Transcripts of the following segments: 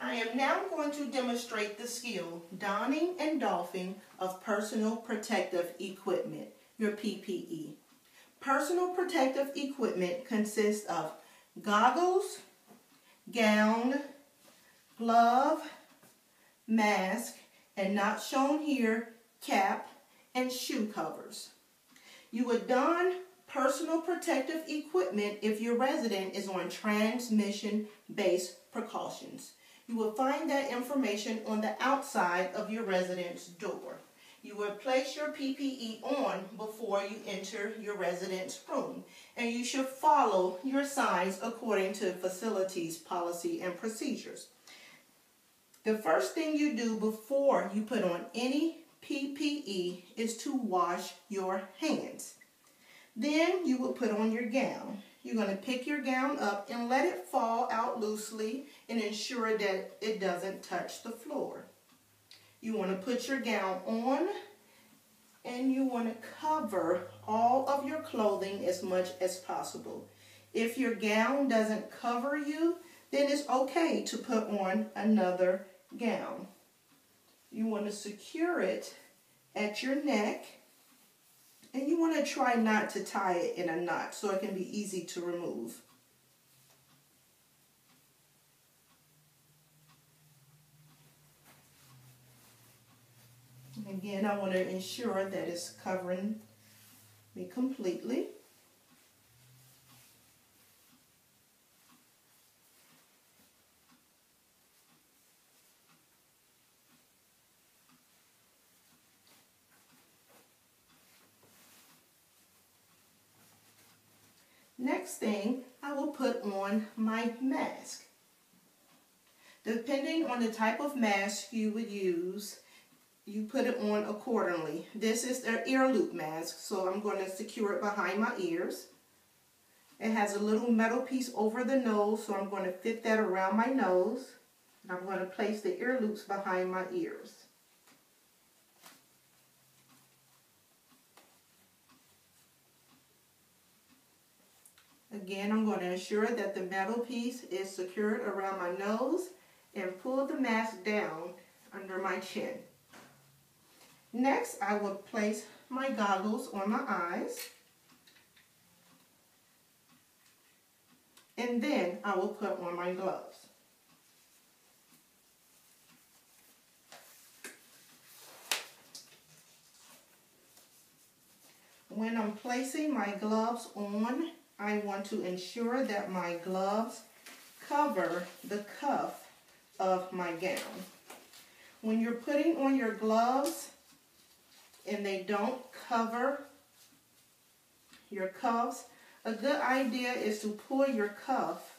I am now going to demonstrate the skill donning and doffing of personal protective equipment, your PPE. Personal protective equipment consists of goggles, gown, glove, mask, and not shown here, cap, and shoe covers. You would don personal protective equipment if your resident is on transmission-based precautions. You will find that information on the outside of your resident's door. You will place your PPE on before you enter your resident's room, and you should follow your signs according to facilities, policy, and procedures. The first thing you do before you put on any PPE is to wash your hands. Then you will put on your gown. You're going to pick your gown up and let it fall out loosely and ensure that it doesn't touch the floor. You want to put your gown on and you want to cover all of your clothing as much as possible. If your gown doesn't cover you, then it's okay to put on another gown. You want to secure it at your neck, and you want to try not to tie it in a knot so it can be easy to remove. And again, I want to ensure that it's covering me completely. Next thing, I will put on my mask. Depending on the type of mask you would use, you put it on accordingly. This is their ear loop mask, so I'm going to secure it behind my ears. It has a little metal piece over the nose, so I'm going to fit that around my nose. And I'm going to place the ear loops behind my ears. Again, I'm going to ensure that the metal piece is secured around my nose and pull the mask down under my chin. Next, I will place my goggles on my eyes. And then I will put on my gloves. When I'm placing my gloves on, I want to ensure that my gloves cover the cuff of my gown. When you're putting on your gloves and they don't cover your cuffs, a good idea is to pull your cuff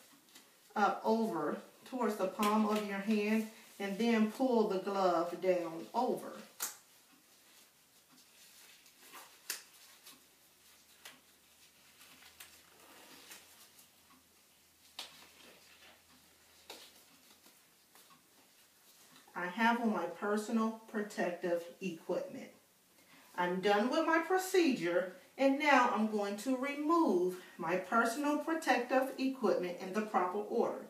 up over towards the palm of your hand and then pull the glove down over. I have on my personal protective equipment. I'm done with my procedure, and now I'm going to remove my personal protective equipment in the proper order.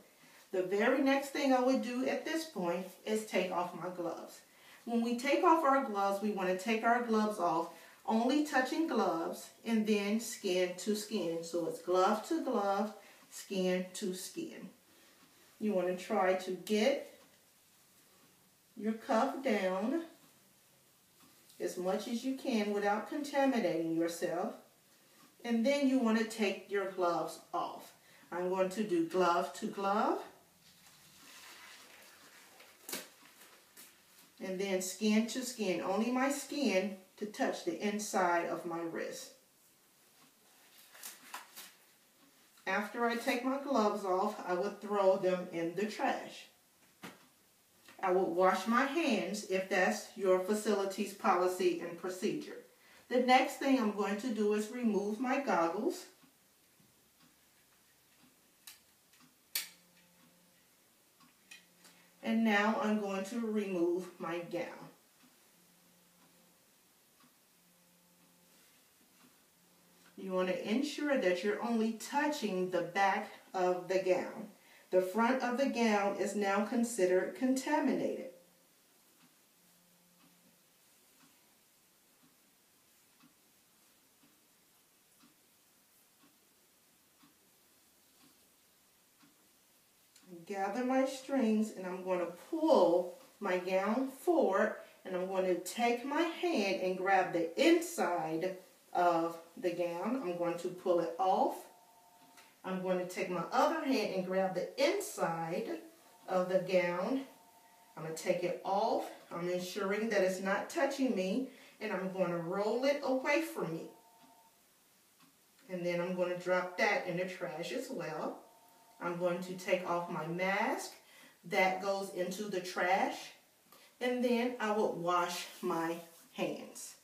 The very next thing I would do at this point is take off my gloves. When we take off our gloves, we want to take our gloves off, only touching gloves, and then skin to skin. So it's glove to glove, skin to skin. You want to try to get your cuff down as much as you can without contaminating yourself. And then you want to take your gloves off. I'm going to do glove to glove. And then skin to skin. Only my skin to touch the inside of my wrist. After I take my gloves off, I will throw them in the trash. I will wash my hands if that's your facility's policy and procedure. The next thing I'm going to do is remove my goggles. And now I'm going to remove my gown. You want to ensure that you're only touching the back of the gown. The front of the gown is now considered contaminated. Gather my strings, and I'm going to pull my gown forward, and I'm going to take my hand and grab the inside of the gown. I'm going to pull it off. I'm going to take my other hand and grab the inside of the gown. I'm going to take it off. I'm ensuring that it's not touching me, and I'm going to roll it away from me. And then I'm going to drop that in the trash as well. I'm going to take off my mask. That goes into the trash. And then I will wash my hands.